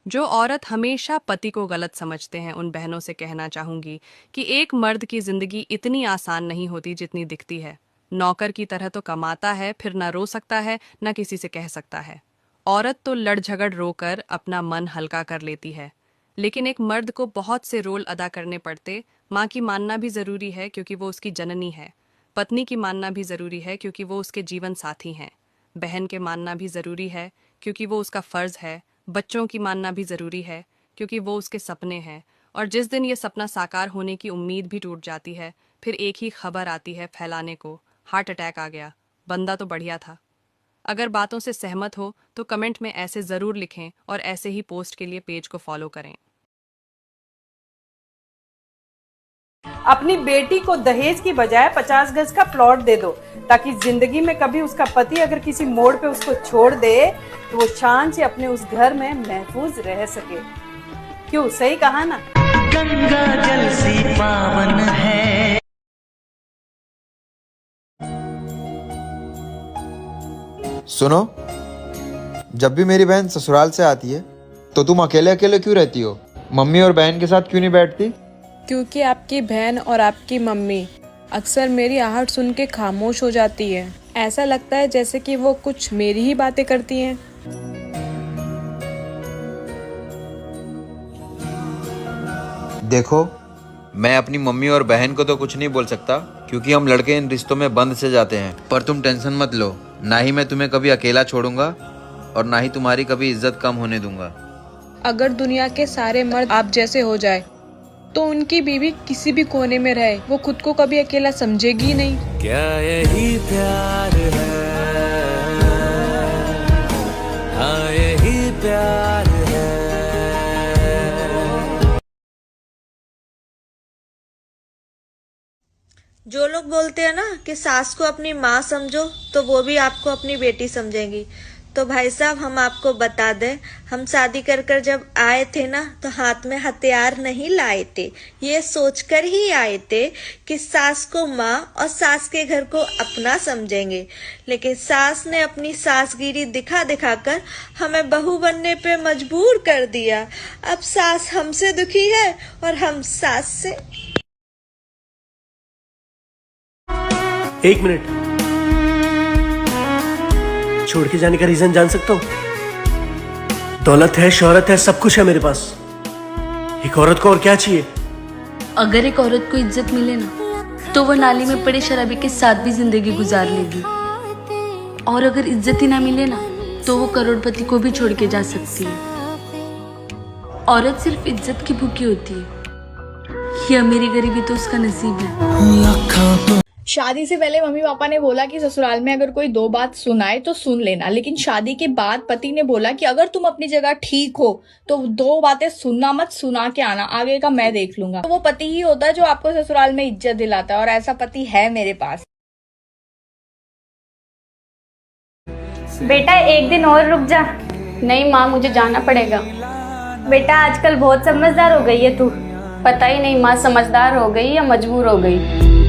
जो औरत हमेशा पति को गलत समझते हैं उन बहनों से कहना चाहूंगी कि एक मर्द की जिंदगी इतनी आसान नहीं होती जितनी दिखती है। नौकर की तरह तो कमाता है, फिर ना रो सकता है ना किसी से कह सकता है। औरत तो लड़ झगड़ रोकर अपना मन हल्का कर लेती है, लेकिन एक मर्द को बहुत से रोल अदा करने पड़ते। माँ की मानना भी जरूरी है क्योंकि वो उसकी जननी है। पत्नी की मानना भी जरूरी है क्योंकि वो उसके जीवन साथी हैं। बहन के मानना भी जरूरी है क्योंकि वो उसका फर्ज है। बच्चों की मानना भी ज़रूरी है क्योंकि वो उसके सपने हैं। और जिस दिन ये सपना साकार होने की उम्मीद भी टूट जाती है, फिर एक ही खबर आती है फैलाने को, हार्ट अटैक आ गया। बंदा तो बढ़िया था। अगर बातों से सहमत हो तो कमेंट में ऐसे ज़रूर लिखें और ऐसे ही पोस्ट के लिए पेज को फॉलो करें। अपनी बेटी को दहेज की बजाय 50 गज का प्लॉट दे दो, ताकि जिंदगी में कभी उसका पति अगर किसी मोड़ पे उसको छोड़ दे तो वो शान से अपने उस घर में महफूज रह सके। क्यों, सही कहा ना? गंगा जल सी पावन है। सुनो, जब भी मेरी बहन ससुराल से आती है तो तुम अकेले अकेले क्यों रहती हो? मम्मी और बहन के साथ क्यों नहीं बैठती? क्योंकि आपकी बहन और आपकी मम्मी अक्सर मेरी आहट सुन के खामोश हो जाती है। ऐसा लगता है जैसे कि वो कुछ मेरी ही बातें करती हैं। देखो, मैं अपनी मम्मी और बहन को तो कुछ नहीं बोल सकता क्योंकि हम लड़के इन रिश्तों में बंद से जाते हैं। पर तुम टेंशन मत लो, ना ही मैं तुम्हें कभी अकेला छोड़ूंगा और ना ही तुम्हारी कभी इज्जत कम होने दूंगा। अगर दुनिया के सारे मर्द आप जैसे हो जाए तो उनकी बीवी किसी भी कोने में रहे, वो खुद को कभी अकेला समझेगी ही नहीं। क्या यही प्यार है? हाँ, यही प्यार है। जो लोग बोलते हैं ना कि सास को अपनी माँ समझो, तो वो भी आपको अपनी बेटी समझेंगी। तो भाई साहब, हम आपको बता दें, हम शादी कर कर जब आए थे ना, तो हाथ में हथियार नहीं लाए थे। ये सोचकर ही आए थे कि सास को माँ और सास के घर को अपना समझेंगे। लेकिन सास ने अपनी सासगिरी दिखा दिखा कर हमें बहू बनने पे मजबूर कर दिया। अब सास हमसे दुखी है और हम सास से। एक मिनट, छोड़ के जाने का रीजन जान सकता हूँ? दौलत है, शोहरत है, सब कुछ है मेरे पास। एक औरत को और क्या चाहिए? अगर एक औरत को इज्जत मिले ना, तो वो नाली में पड़े शराबी के साथ भी जिंदगी गुजार लेगी। और अगर इज्जत ही ना मिले ना, तो वो करोड़पति को भी छोड़ के जा सकती है। औरत सिर्फ इज्जत की भूखी होती है। ये अमीरी गरीबी तो उसका नसीब है। शादी से पहले मम्मी पापा ने बोला कि ससुराल में अगर कोई दो बात सुनाए तो सुन लेना, लेकिन शादी के बाद पति ने बोला कि अगर तुम अपनी जगह ठीक हो तो दो बातें सुनना मत, सुना के आना, आगे का मैं देख लूंगा। तो वो पति ही होता है जो आपको ससुराल में इज्जत दिलाता है, और ऐसा पति है मेरे पास। बेटा एक दिन और रुक जा। नहीं माँ, मुझे जाना पड़ेगा। बेटा आजकल बहुत समझदार हो गई है तू। पता ही नहीं माँ, समझदार हो गई या मजबूर हो गई।